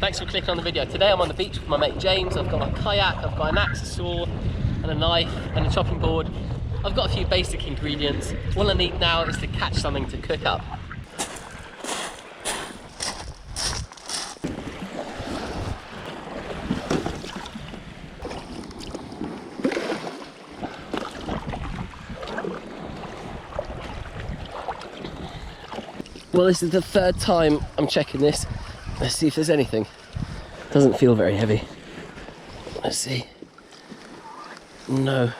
Thanks for clicking on the video. Today I'm on the beach with my mate James. I've got my kayak, I've got an axe, a saw, and a knife, and a chopping board. I've got a few basic ingredients. All I need now is to catch something to cook up. Well, this is the third time I'm checking this. Let's see if there's anything. Doesn't feel very heavy. Let's see. No.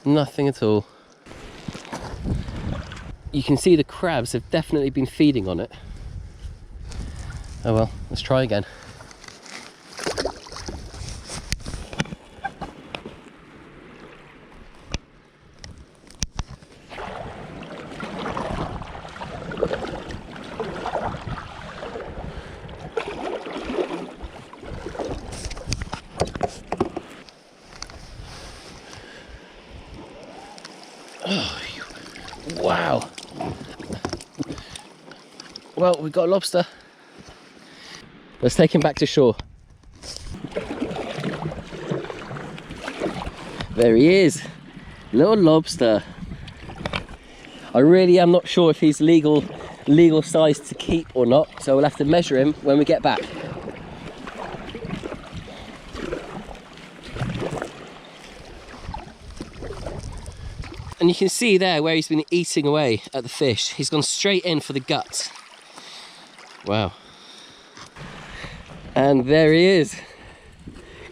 Nothing at all. You can see the crabs have definitely been feeding on it. Oh well, let's try again. Oh, wow. Well, we've got a lobster. Let's take him back to shore. There he is. Little lobster. I really am not sure if he's legal size to keep or not, so we'll have to measure him when we get back. And you can see there where he's been eating away at the fish. He's gone straight in for the guts. Wow. And there he is.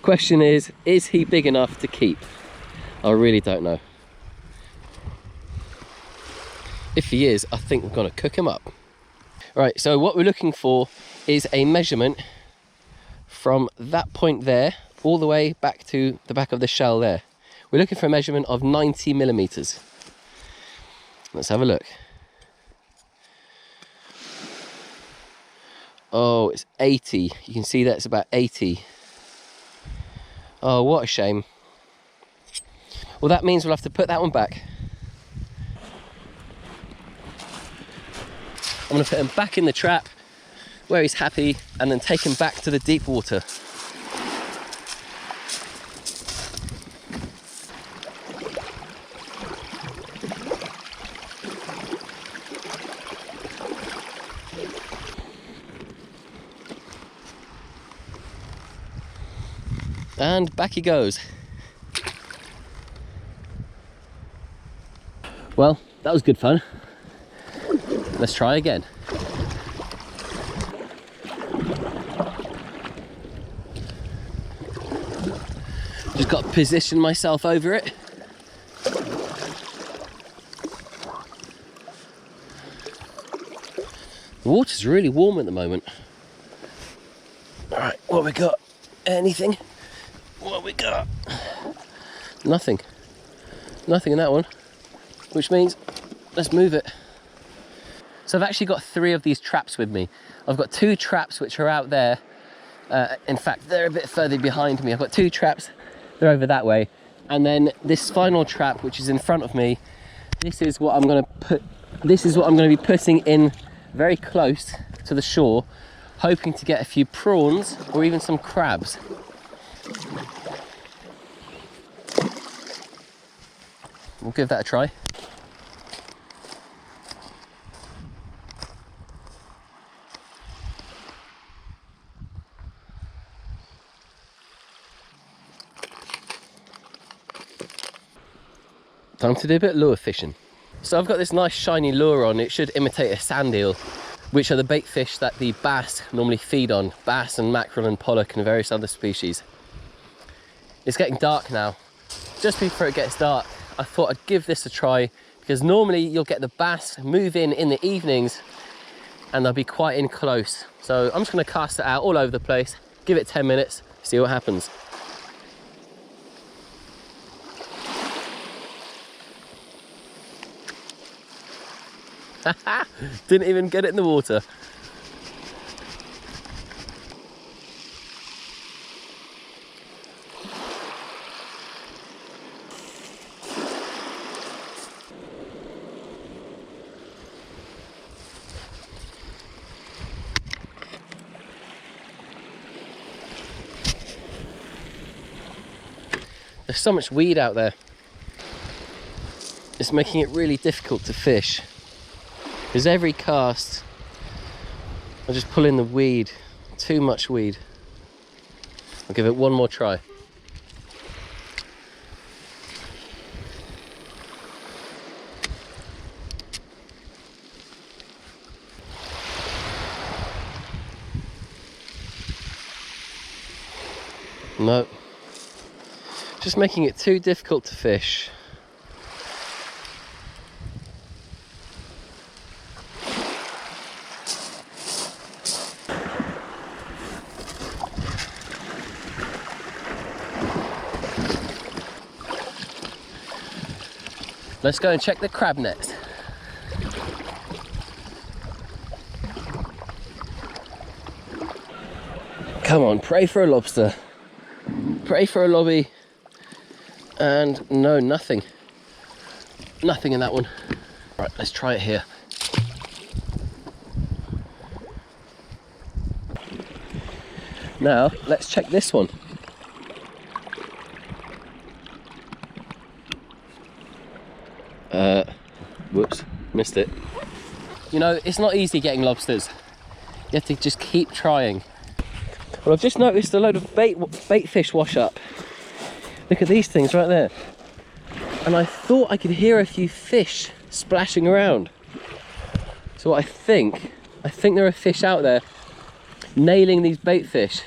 Question is he big enough to keep? I really don't know. If he is, I think we're gonna cook him up. Right, so what we're looking for is a measurement from that point there all the way back to the back of the shell there. We're looking for a measurement of 90 millimeters. Let's have a look. Oh, it's 80. You can see that's about 80. Oh, what a shame. Well, that means we'll have to put that one back. I'm gonna put him back in the trap where he's happy and then take him back to the deep water. And back he goes. Well, that was good fun. Let's try again. Just got to position myself over it. The water's really warm at the moment. All right, what we got? Anything? What we got? Nothing. Nothing in that one. Which means, let's move it. So I've actually got 3 of these traps with me. I've got 2 traps which are out there. In fact, they're a bit further behind me. I've got 2 traps, they're over that way. And then this final trap, which is in front of me, this is what I'm gonna be putting in very close to the shore, hoping to get a few prawns or even some crabs. We'll give that a try. Time to do a bit of lure fishing. So I've got this nice shiny lure on. It should imitate a sand eel, which are the bait fish that the bass normally feed on. Bass and mackerel and pollock and various other species. It's getting dark now. Just before it gets dark, I thought I'd give this a try, because normally you'll get the bass move in the evenings and they'll be quite in close. So I'm just gonna cast it out all over the place, give it 10 minutes, see what happens. Didn't even get it in the water. There's so much weed out there. It's making it really difficult to fish. Because every cast, I just pull in the weed. Too much weed. I'll give it one more try. No. Just making it too difficult to fish. Let's go and check the crab nest. Come on, pray for a lobster. Pray for a lobby. And no, nothing. Nothing in that one. Right, let's try it here. Now, let's check this one. Whoops, missed it. You know, it's not easy getting lobsters. You have to just keep trying. Well, I've just noticed a load of bait fish wash up. Look at these things right there. And I thought I could hear a few fish splashing around. So I think there are fish out there nailing these bait fish.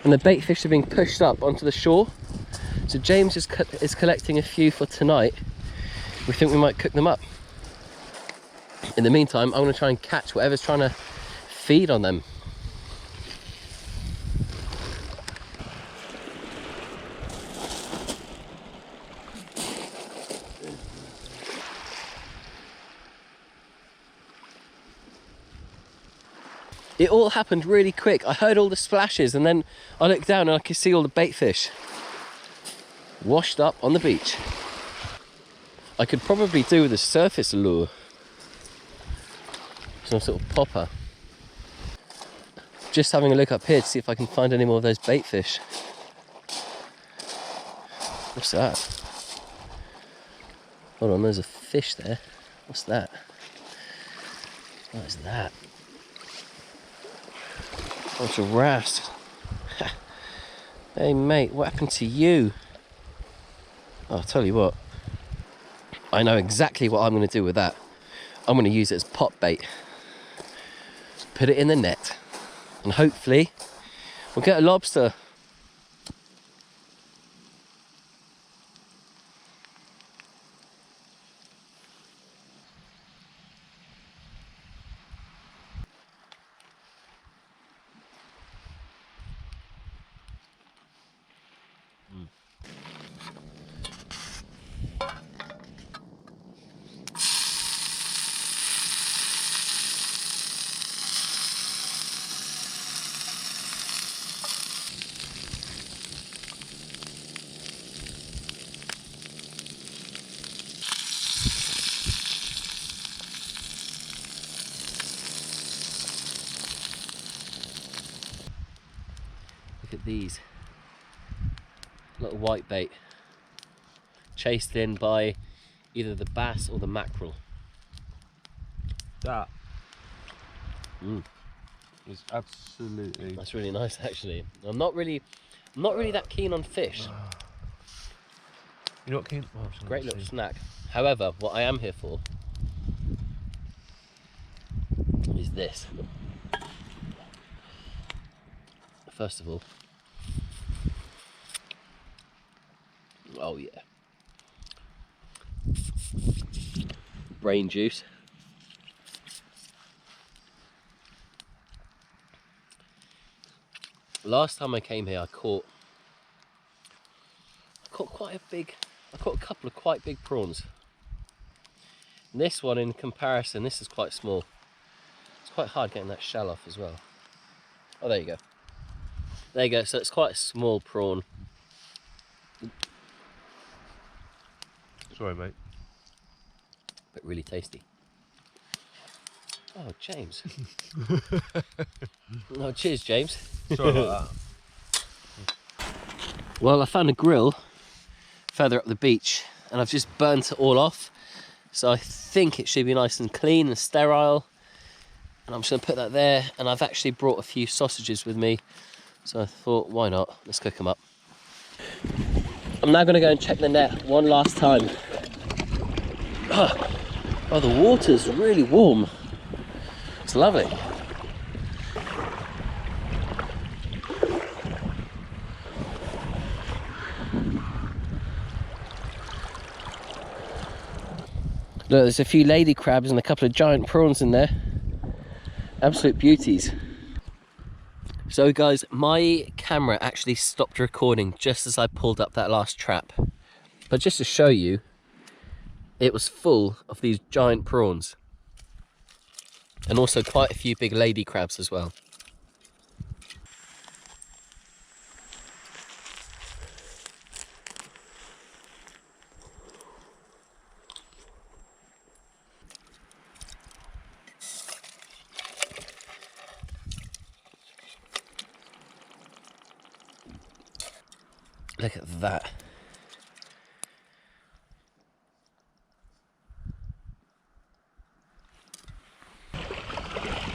And the bait fish are being pushed up onto the shore. So James is collecting a few for tonight. We think we might cook them up. In the meantime, I'm going to try and catch whatever's trying to feed on them. It all happened really quick. I heard all the splashes and then I looked down and I could see all the bait fish washed up on the beach. I could probably do with a surface lure. Some sort of popper. Just having a look up here to see if I can find any more of those bait fish. What's that? Hold on, there's a fish there. What's that? What is that? Oh, it's a wrasse. Hey mate, what happened to you? Oh, I'll tell you what. I know exactly what I'm going to do with that. I'm going to use it as pot bait. Put it in the net. And hopefully we'll get a lobster. Look at these little white bait chased in by either the bass or the mackerel. That is absolutely. That's really nice, actually. I'm not really that keen on fish. You're not keen? Oh, Great little snack. However, what I am here for is this. First of all, oh yeah, brain juice. Last time I came here, I caught quite a big. I caught a couple of quite big prawns. And this one, in comparison, this is quite small. It's quite hard getting that shell off as well. Oh, there you go. There you go. So it's quite a small prawn. Sorry, mate. But really tasty. Oh, James. Oh, cheers, James. Sorry about that. Well, I found a grill further up the beach, and I've just burnt it all off. So I think it should be nice and clean and sterile. And I'm just gonna put that there, and I've actually brought a few sausages with me. So I thought, why not? Let's cook them up. I'm now gonna go and check the net one last time. Oh, the water's really warm. It's lovely. Look, there's a few lady crabs and a couple of giant prawns in there. Absolute beauties. So guys, my camera actually stopped recording just as I pulled up that last trap. But just to show you, it was full of these giant prawns. And also quite a few big lady crabs as well. Look at that.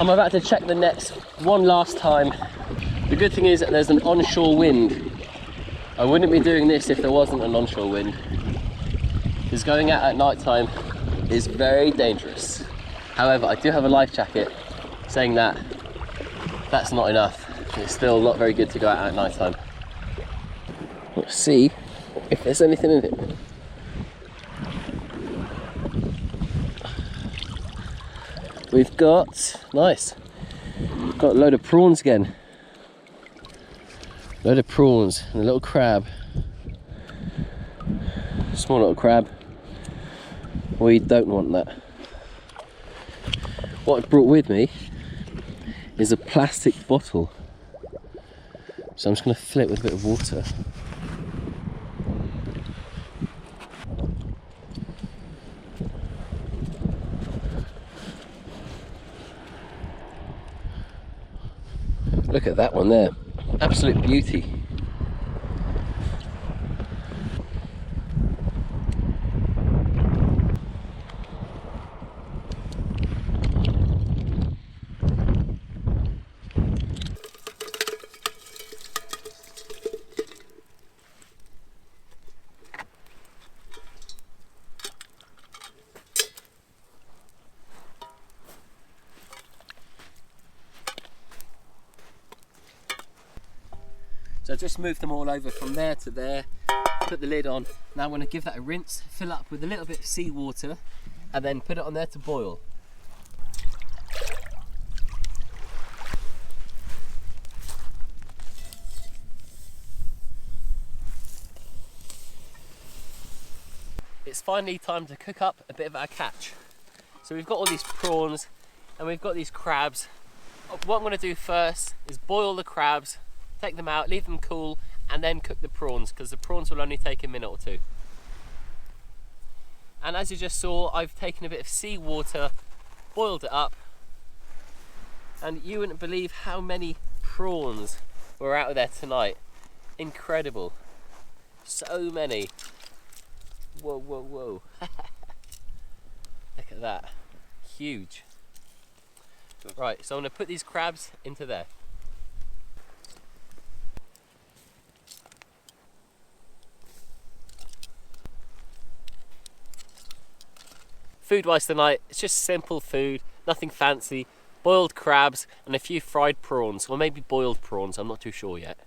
I'm about to check the nets one last time. The good thing is that there's an onshore wind. I wouldn't be doing this if there wasn't an onshore wind, because going out at night time is very dangerous. However, I do have a life jacket, saying that that's not enough. It's still not very good to go out at night time. Let's see if there's anything in it. We've got, nice, we've got a load of prawns again. Load of prawns and a little crab. Small little crab. We don't want that. What I brought with me is a plastic bottle. So I'm just going to fill it with a bit of water. Look at that one there. Absolute beauty. So I just moved them all over from there to there, put the lid on. Now I'm going to give that a rinse, fill up with a little bit of seawater, and then put it on there to boil. It's finally time to cook up a bit of our catch. So we've got all these prawns and we've got these crabs. What I'm going to do first is boil the crabs, take them out, leave them cool, and then cook the prawns, because the prawns will only take a minute or two. And as you just saw, I've taken a bit of seawater, boiled it up, and you wouldn't believe how many prawns were out there tonight. Incredible. So many. Whoa, whoa, whoa. Look at that. Huge. Right, so I'm going to put these crabs into there. Food-wise tonight, it's just simple food, nothing fancy. Boiled crabs and a few fried prawns, or maybe boiled prawns, I'm not too sure yet.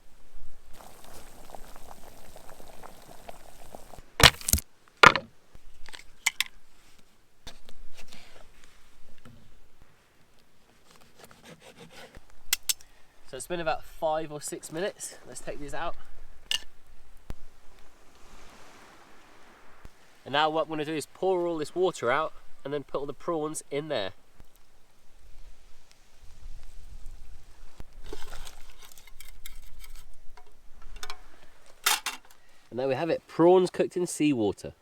So it's been about 5 or 6 minutes. Let's take these out. And now what I'm going to do is pour all this water out and then put all the prawns in there. And there we have it, prawns cooked in seawater.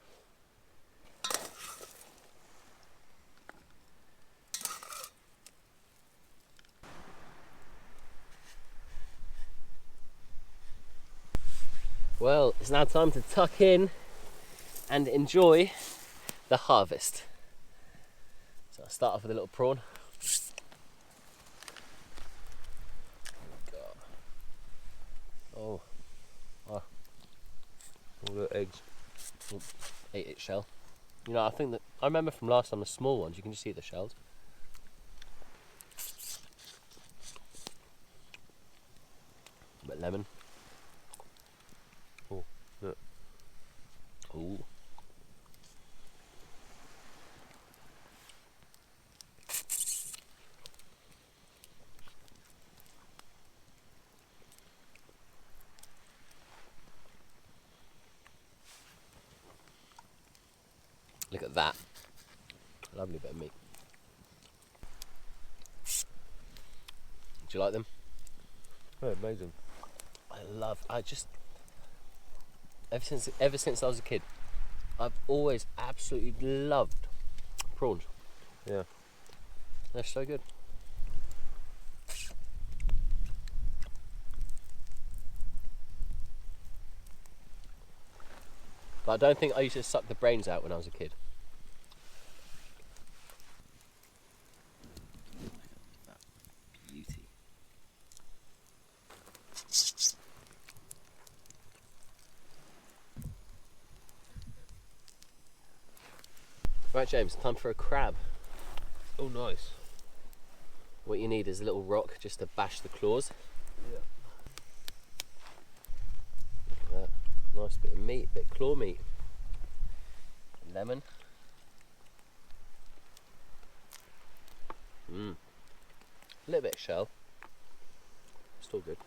Well, it's now time to tuck in and enjoy the harvest. So I'll start off with a little prawn. Oh, all the eggs. Oh, ate its shell. You know, I remember from last time the small ones, you can just see the shells. A bit lemon. Oh, look. Ooh. Look at that. Lovely bit of meat. Do you like them? Oh, amazing. Ever since I was a kid, I've always absolutely loved prawns. Yeah. They're so good. But I don't think I used to suck the brains out when I was a kid. Beauty. Right, James, time for a crab. Oh, nice. What you need is a little rock just to bash the claws. Yeah. Look at that. Nice bit of meat, bit of claw meat. Lemon. A little bit of shell. Still good.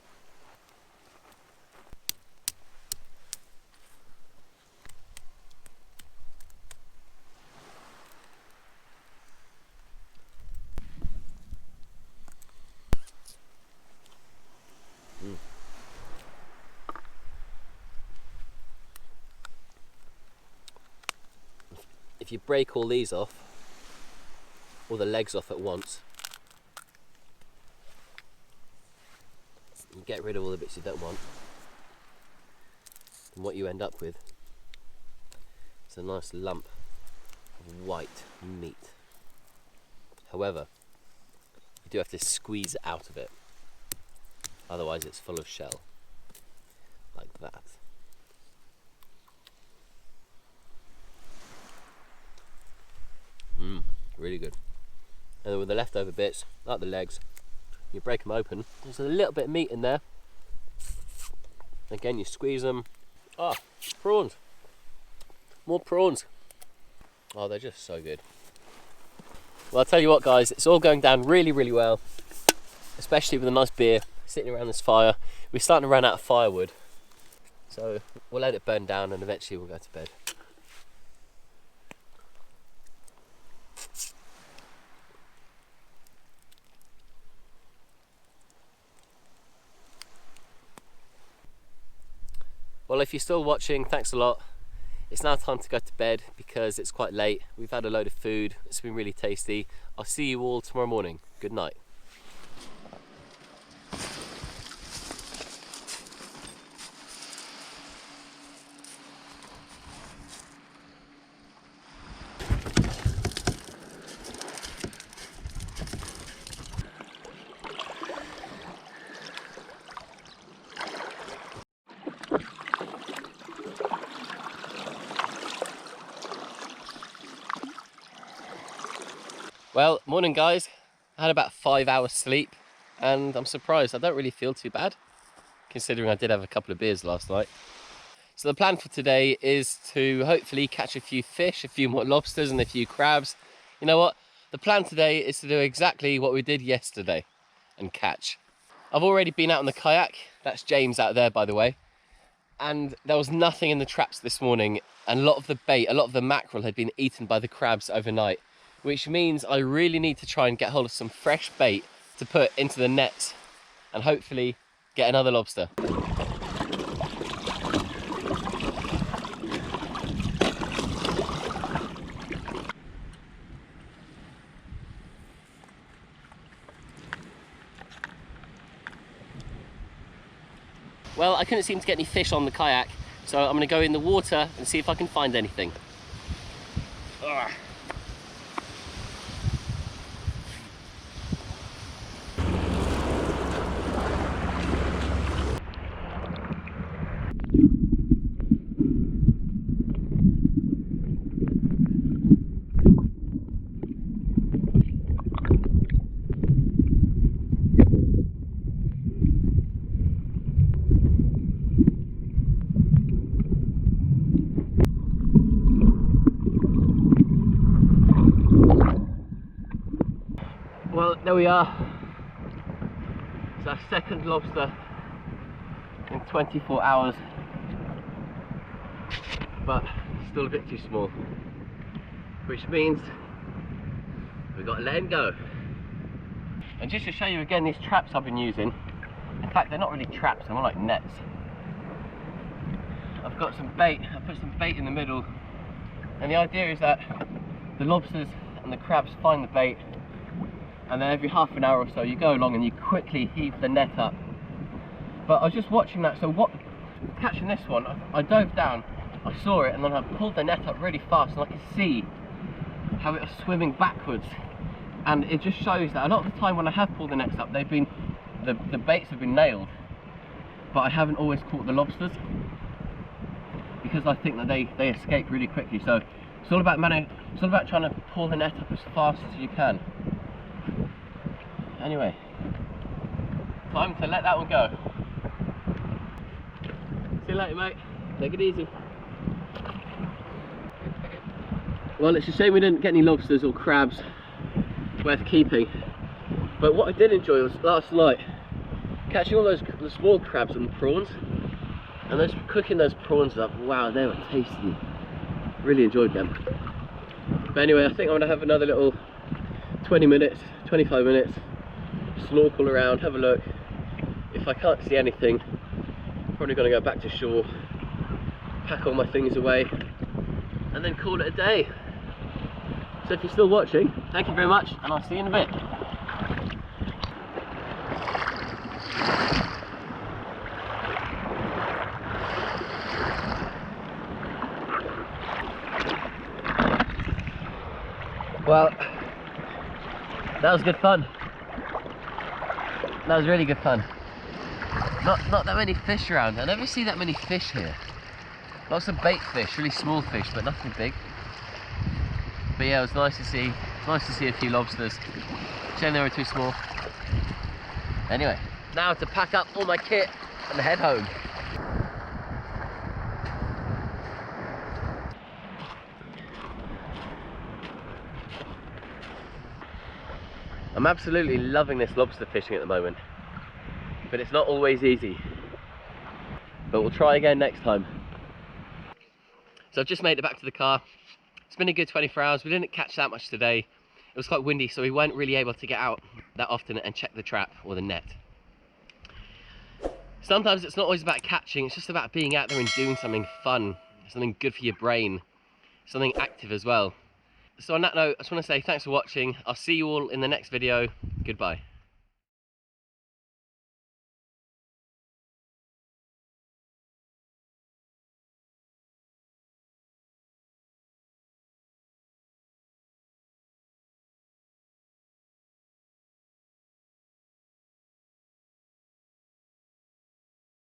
If you break all these off, all the legs off at once, and get rid of all the bits you don't want, and what you end up with is a nice lump of white meat. However, you do have to squeeze it out of it, otherwise it's full of shell, like that. Really good. And then with the leftover bits, like the legs, you break them open. There's a little bit of meat in there. Again, you squeeze them. Ah, prawns. More prawns. Oh, they're just so good. Well, I'll tell you what, guys, it's all going down really, really well. Especially with a nice beer, sitting around this fire. We're starting to run out of firewood. So we'll let it burn down and eventually we'll go to bed. Well, if you're still watching, thanks a lot. It's now time to go to bed because it's quite late. We've had a load of food. It's been really tasty. I'll see you all tomorrow morning. Good night. Well, morning guys. I had about 5 hours sleep and I'm surprised. I don't really feel too bad considering I did have a couple of beers last night. So the plan for today is to hopefully catch a few fish, a few more lobsters and a few crabs. You know what? The plan today is to do exactly what we did yesterday and catch. I've already been out on the kayak. That's James out there, by the way. And there was nothing in the traps this morning. And a lot of the bait, a lot of the mackerel had been eaten by the crabs overnight, which means I really need to try and get hold of some fresh bait to put into the nets and hopefully get another lobster. Well, I couldn't seem to get any fish on the kayak, So I'm gonna go in the water and see if I can find anything. Ugh. Well, there we are. It's our second lobster in 24 hours, but still a bit too small, which means we've got to let him go. And just to show you again these traps I've been using, in fact they're not really traps, they're more like nets. I've got some bait, I put some bait in the middle, and the idea is that the lobsters and the crabs find the bait, and then every half an hour or so you go along and you quickly heave the net up. But I was just watching that, so catching this one, I dove down, I saw it, and then I pulled the net up really fast, and I could see how it was swimming backwards. And it just shows that a lot of the time when I have pulled the nets up, they've been, the baits have been nailed, but I haven't always caught the lobsters, because I think that they escape really quickly. So it's all about trying to pull the net up as fast as you can. Anyway, time to let that one go. See you later, mate. Take it easy. Well, it's a shame we didn't get any lobsters or crabs worth keeping, but what I did enjoy was last night catching all the small crabs and the prawns, and cooking those prawns up. Wow, they were tasty. Really enjoyed them. But anyway, I think I'm gonna have another little 20 minutes, 25 minutes, snorkel around, have a look. If I can't see anything, I'm probably gonna go back to shore, pack all my things away, and then call it a day. So if you're still watching, thank you very much, and I'll see you in a bit. Well, that was good fun. That was really good fun. Not that many fish around. I never see that many fish here. Lots of bait fish, really small fish, but nothing big. But yeah, it was nice to see. It's nice to see a few lobsters. Shame they were too small. Anyway, now to pack up all my kit and head home. I'm absolutely loving this lobster fishing at the moment, but it's not always easy. But we'll try again next time. So I've just made it back to the car. It's been a good 24 hours. We didn't catch that much today. It was quite windy, so we weren't really able to get out that often and check the trap or the net. Sometimes it's not always about catching, it's just about being out there and doing something fun, something good for your brain, something active as well. So on that note, I just want to say thanks for watching. I'll see you all in the next video. Goodbye.